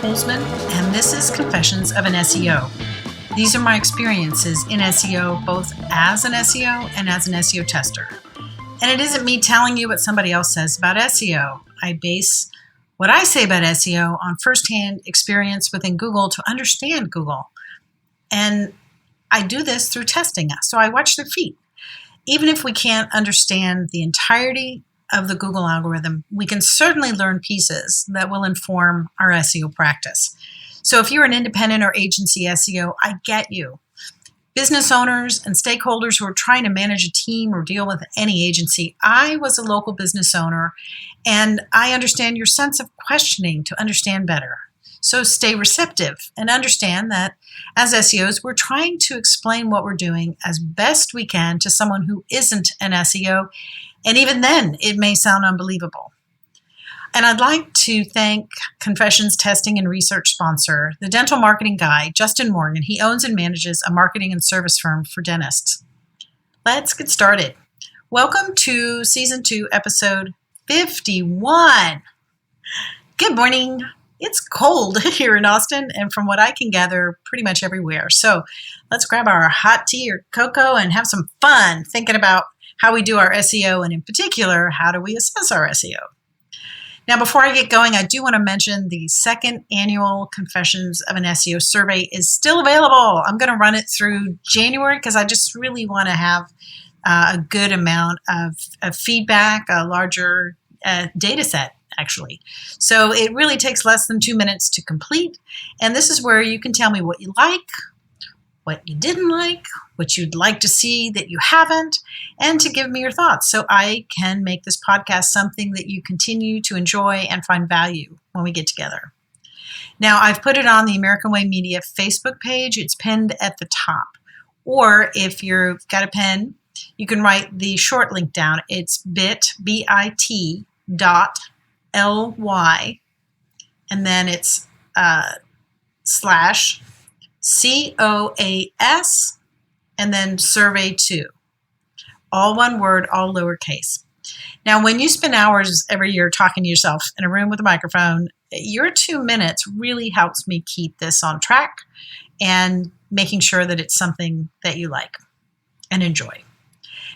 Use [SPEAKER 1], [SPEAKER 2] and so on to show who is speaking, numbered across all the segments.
[SPEAKER 1] Holzman, and this is Confessions of an SEO. These are my experiences in SEO, both as an SEO and as an SEO tester. And it isn't me telling you what somebody else says about SEO. I base what I say about SEO on firsthand experience within Google to understand Google. And I do this through testing. So I watch their feed. Even if we can't understand the entirety of the Google algorithm, we can certainly learn pieces that will inform our SEO practice. So if you're an independent or agency SEO, I get you. Business owners and stakeholders who are trying to manage a team or deal with any agency, I was a local business owner, and I understand your sense of questioning to understand better. So stay receptive and understand that as SEOs, we're trying to explain what we're doing as best we can to someone who isn't an SEO, and even then, it may sound unbelievable. And I'd like to thank Confessions Testing and Research sponsor, the dental marketing guy, Justin Morgan. He owns and manages a marketing and service firm for dentists. Let's get started. Welcome to Season 2, Episode 51. Good morning. It's cold here in Austin, and from what I can gather, pretty much everywhere. So let's grab our hot tea or cocoa and have some fun thinking about how we do our SEO, and in particular, how do we assess our SEO? Now, before I get going, I do want to mention the second annual Confessions of an SEO survey is still available. I'm going to run it through January because I just really want to have a good amount of feedback, a larger data set, actually. So it really takes less than 2 minutes to complete. And this is where you can tell me what you like, what you didn't like, what you'd like to see that you haven't, and to give me your thoughts so I can make this podcast something that you continue to enjoy and find value when we get together. Now, I've put it on the American Way Media Facebook page. It's pinned at the top. Or if you've got a pen, you can write the short link down. It's bit.ly, and then it's /COAS, and then survey 2. All one word, all lowercase. Now, when you spend hours every year talking to yourself in a room with a microphone, your 2 minutes really helps me keep this on track and making sure that it's something that you like and enjoy.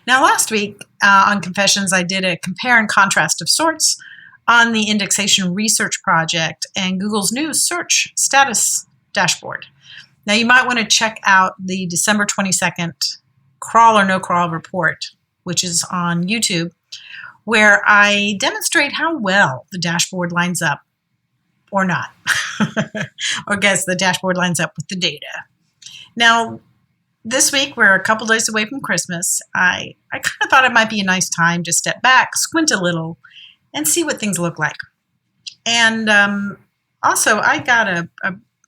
[SPEAKER 1] Now, last week on Confessions, I did a compare and contrast of sorts on the indexation research project and Google's new search status dashboard. Now, you might want to check out the December 22nd Crawl or No Crawl report, which is on YouTube, where I demonstrate how well the dashboard lines up, or not, or guess the dashboard lines up with the data. Now, this week, we're a couple days away from Christmas. I kind of thought it might be a nice time to step back, squint a little, and see what things look like. And also, I got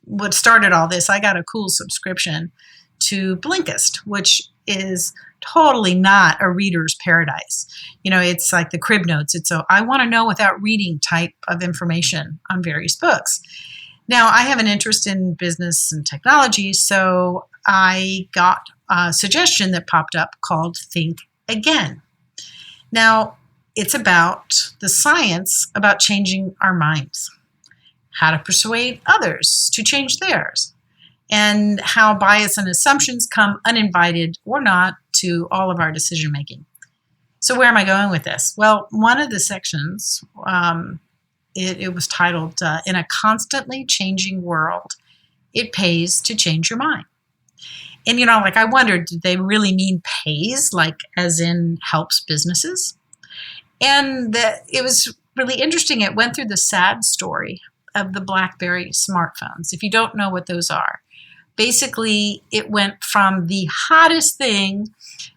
[SPEAKER 1] what started all this, I got a cool subscription to Blinkist, which is totally not a reader's paradise. You know, it's like the crib notes. It's a I want to know without reading type of information on various books. Now, I have an interest in business and technology, so I got a suggestion that popped up called Think Again. Now, it's about the science about changing our minds, how to persuade others to change theirs, and how bias and assumptions come uninvited or not to all of our decision making. So where am I going with this? Well, one of the sections, it was titled, In a Constantly Changing World, It Pays to Change Your Mind. And, you know, like I wondered, did they really mean pays, like as in helps businesses? And it was really interesting. It went through the sad story of the BlackBerry smartphones. If you don't know what those are, basically it went from the hottest thing,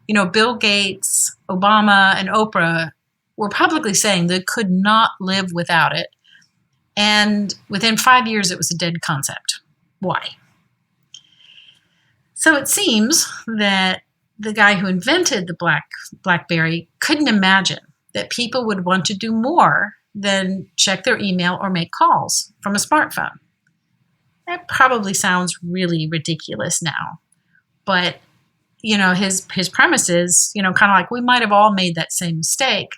[SPEAKER 1] you know, Bill Gates, Obama, and Oprah were publicly saying they could not live without it. And within 5 years, it was a dead concept. Why? So it seems that the guy who invented the BlackBerry couldn't imagine that people would want to do more than check their email or make calls from a smartphone. That probably sounds really ridiculous now, but you know, his premise is, you know, kind of like we might have all made that same mistake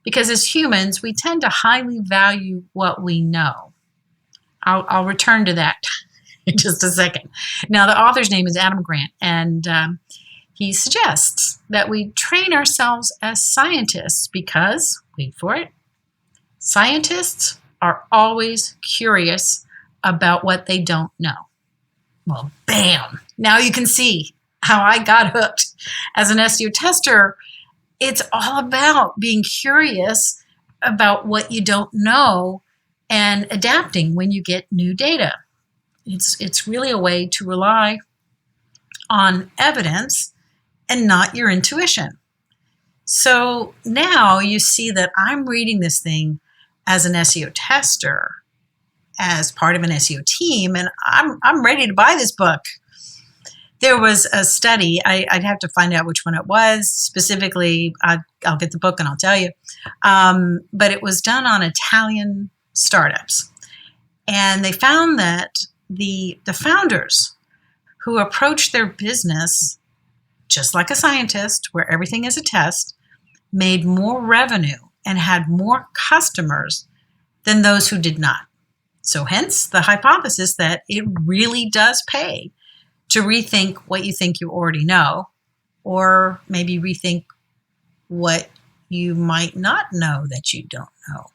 [SPEAKER 1] because as humans, we tend to highly value what we know. I'll return to that in just a second. Now, the author's name is Adam Grant, and he suggests that we train ourselves as scientists because, wait for it, scientists are always curious about what they don't know. Well, bam! Now you can see how I got hooked as an SEO tester. It's all about being curious about what you don't know and adapting when you get new data. It's really a way to rely on evidence and not your intuition. So now you see that I'm reading this thing as an SEO tester, as part of an SEO team, and I'm ready to buy this book. There was a study, I'd have to find out which one it was. Specifically, I'll get the book and I'll tell you. But it was done on Italian startups. And they found that the founders who approached their business just like a scientist, where everything is a test, made more revenue and had more customers than those who did not. So hence the hypothesis that it really does pay to rethink what you think you already know, or maybe rethink what you might not know that you don't know.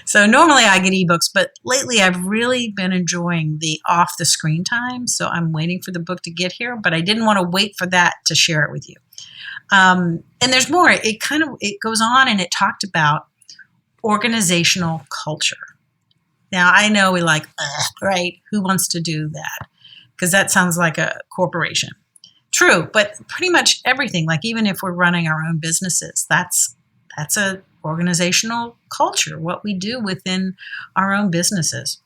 [SPEAKER 1] So normally I get ebooks, but lately I've really been enjoying the off the screen time. So I'm waiting for the book to get here, but I didn't want to wait for that to share it with you. And there's more. It goes on, and it talked about organizational culture. Now I know we like, right? Who wants to do that? Because that sounds like a corporation. True, but pretty much everything, like even if we're running our own businesses, that's a organizational culture, what we do within our own businesses.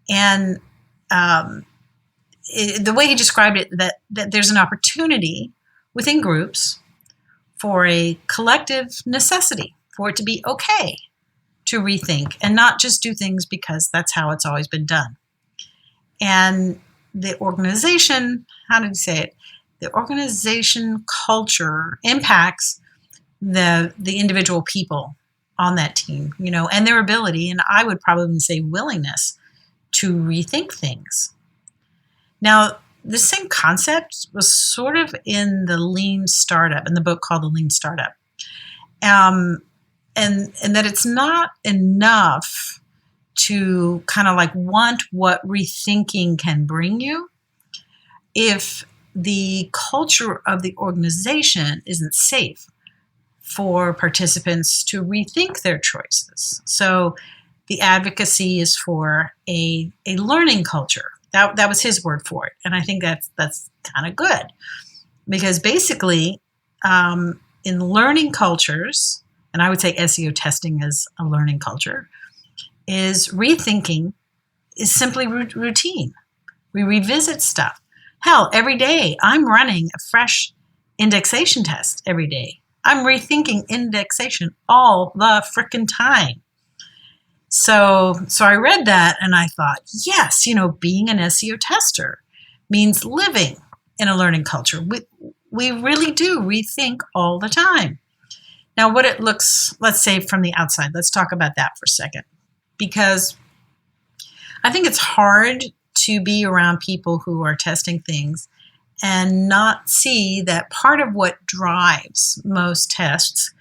[SPEAKER 1] And the way he described it, that there's an opportunity within groups for a collective necessity, for it to be okay to rethink and not just do things because that's how it's always been done. And the organization, how did he say it? The organization culture impacts the individual people on that team, and their ability, and I would probably say willingness to rethink things. Now, the same concept was sort of in the Lean Startup, in the book called The Lean Startup. And that it's not enough to kind of like want what rethinking can bring you if the culture of the organization isn't safe for participants to rethink their choices. So the advocacy is for a learning culture. That was his word for it. And I think that's kind of good, because basically in learning cultures, and I would say SEO testing is a learning culture, is rethinking is simply routine. We revisit stuff. Hell, every day I'm running a fresh indexation test every day. I'm rethinking indexation all the frickin' time. So I read that and I thought, yes, being an SEO tester means living in a learning culture. We really do rethink all the time. Now, what it looks, let's say from the outside, let's talk about that for a second, because I think it's hard to be around people who are testing things and not see that part of what drives most tests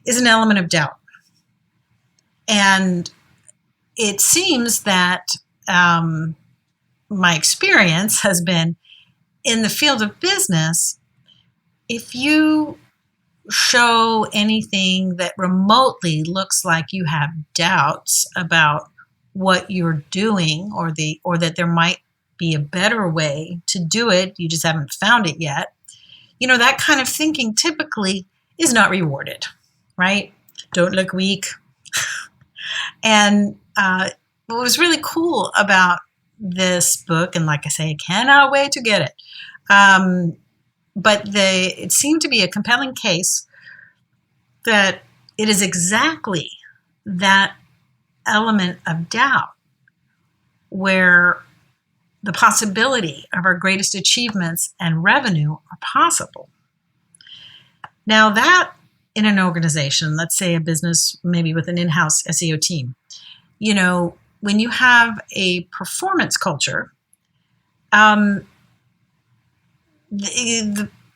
[SPEAKER 1] is an element of doubt. And it seems that my experience has been in the field of business, if you show anything that remotely looks like you have doubts about what you're doing, or that there might be a better way to do it, you just haven't found it yet, that kind of thinking typically is not rewarded, right? Don't look weak. And what was really cool about this book, and like I say, I cannot wait to get it, but it seemed to be a compelling case that it is exactly that element of doubt where the possibility of our greatest achievements and revenue are possible. Now that in an organization, let's say a business maybe with an in-house SEO team, when you have a performance culture, the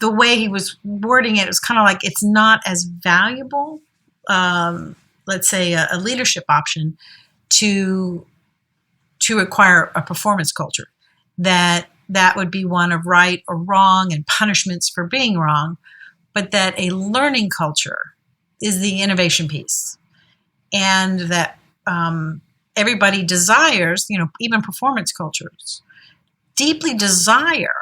[SPEAKER 1] way he was wording it was kind of like it's not as valuable, let's say a leadership option to acquire a performance culture, that would be one of right or wrong and punishments for being wrong, but that a learning culture is the innovation piece, and that everybody desires, even performance cultures deeply desire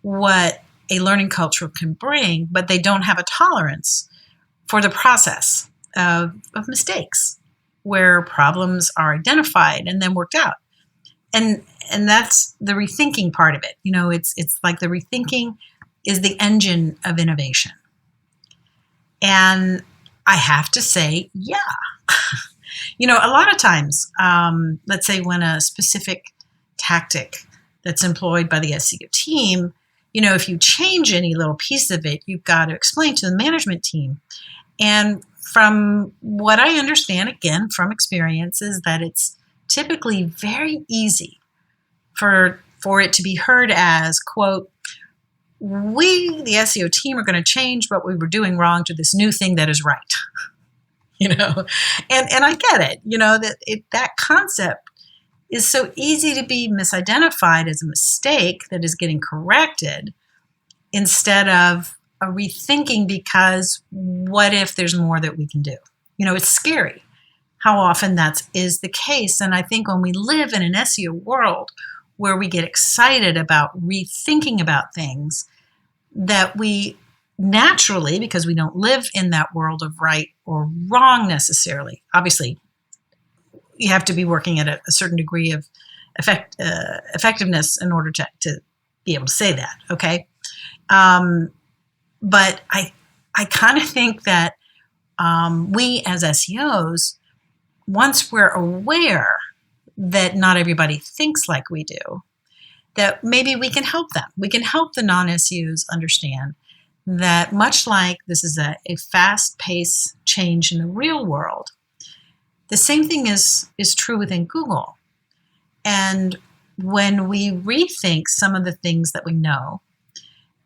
[SPEAKER 1] what a learning culture can bring, but they don't have a tolerance for the process of mistakes, where problems are identified and then worked out. And that's the rethinking part of it. It's like the rethinking is the engine of innovation. And I have to say, yeah. A lot of times, let's say when a specific tactic that's employed by the SEO team, if you change any little piece of it, you've got to explain to the management team. And from what I understand, again, from experience, is that it's typically very easy for it to be heard as, quote, we, the SEO team, are going to change what we were doing wrong to this new thing that is right. And I get it, that concept is so easy to be misidentified as a mistake that is getting corrected, instead of a rethinking, because what if there's more that we can do? It's scary how often that is the case. And I think when we live in an SEO world where we get excited about rethinking about things, that we naturally, because we don't live in that world of right or wrong necessarily. Obviously, you have to be working at a certain degree of effectiveness in order to be able to say that, okay? But I kind of think that we as SEOs, once we're aware that not everybody thinks like we do, that maybe we can help them. We can help the non-SEOs understand that much like this is a fast-paced change in the real world, the same thing is true within Google. And when we rethink some of the things that we know,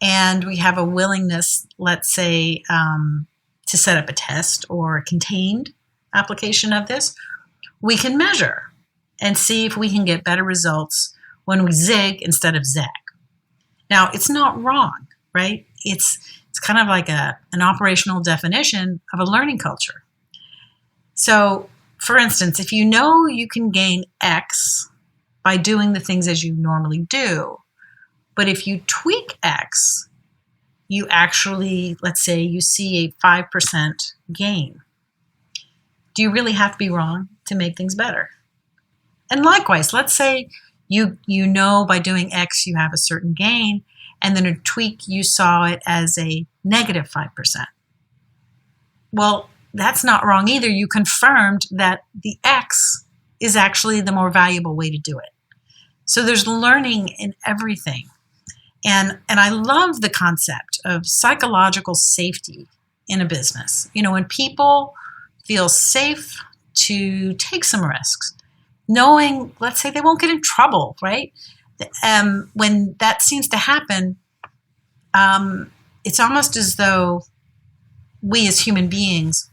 [SPEAKER 1] and we have a willingness, let's say, to set up a test or a contained application of this, we can measure and see if we can get better results when we zig instead of zag. Now, it's not wrong, right? It's kind of like an operational definition of a learning culture. So, for instance, if you know you can gain X by doing the things as you normally do, but if you tweak X, you actually, let's say you see a 5% gain. Do you really have to be wrong to make things better? And likewise, let's say you know by doing X you have a certain gain, and then a tweak you saw it as a negative 5%. Well, that's not wrong either. You confirmed that the X is actually the more valuable way to do it. So there's learning in everything. And I love the concept of psychological safety in a business. When people feel safe to take some risks, knowing, let's say, they won't get in trouble, right? When that seems to happen, it's almost as though we as human beings,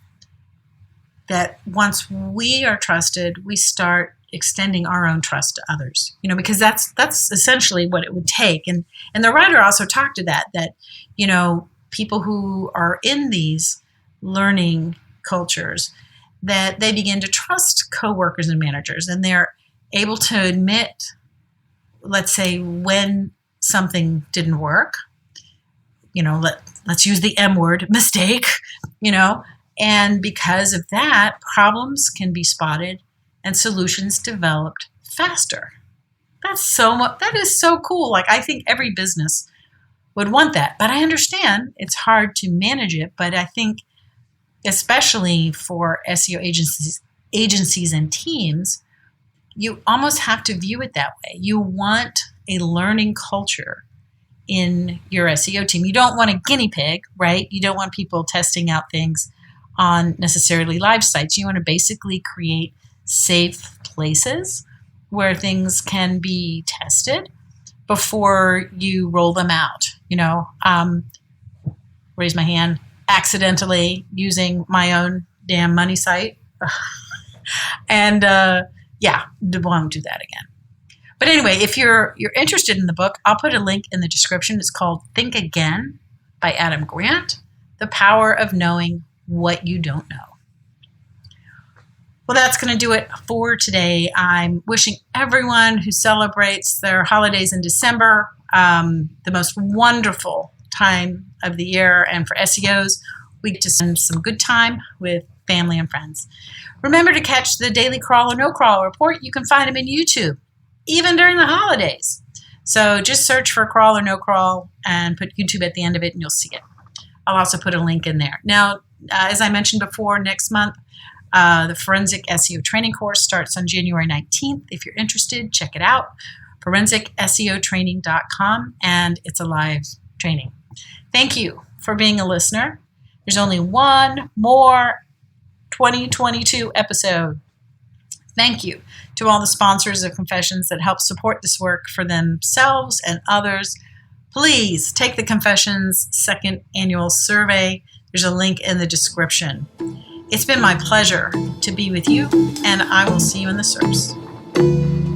[SPEAKER 1] that once we are trusted, we start extending our own trust to others, because that's essentially what it would take. And the writer also talked to that people who are in these learning cultures, that they begin to trust coworkers and managers, and they're able to admit, let's say, when something didn't work, let's use the M word, mistake, and because of that, problems can be spotted and solutions developed faster. That is so cool. Like, I think every business would want that, but I understand it's hard to manage it. But I think, especially for SEO agencies and teams, you almost have to view it that way. You want a learning culture in your SEO team. You don't want a guinea pig, right? You don't want people testing out things on necessarily live sites. You want to basically create safe places where things can be tested before you roll them out. Raise my hand, accidentally using my own damn money site. And won't do that again. But anyway, if you're interested in the book, I'll put a link in the description. It's called Think Again by Adam Grant, The Power of Knowing What You Don't Know. Well, that's going to do it for today. I'm wishing everyone who celebrates their holidays in December the most wonderful time of the year. And for SEOs, we get to spend some good time with family and friends. Remember to catch the daily crawl or no crawl report. You can find them in YouTube, even during the holidays. So just search for crawl or no crawl and put YouTube at the end of it and you'll see it. I'll also put a link in there. Now, as I mentioned before, next month, the Forensic SEO training course starts on January 19th. If you're interested, check it out, forensicseotraining.com, and it's a live training. Thank you for being a listener. There's only one more 2022 episode. Thank you to all the sponsors of Confessions that help support this work for themselves and others. Please take the Confessions second annual survey. There's a link in the description. It's been my pleasure to be with you, and I will see you in the SERPs.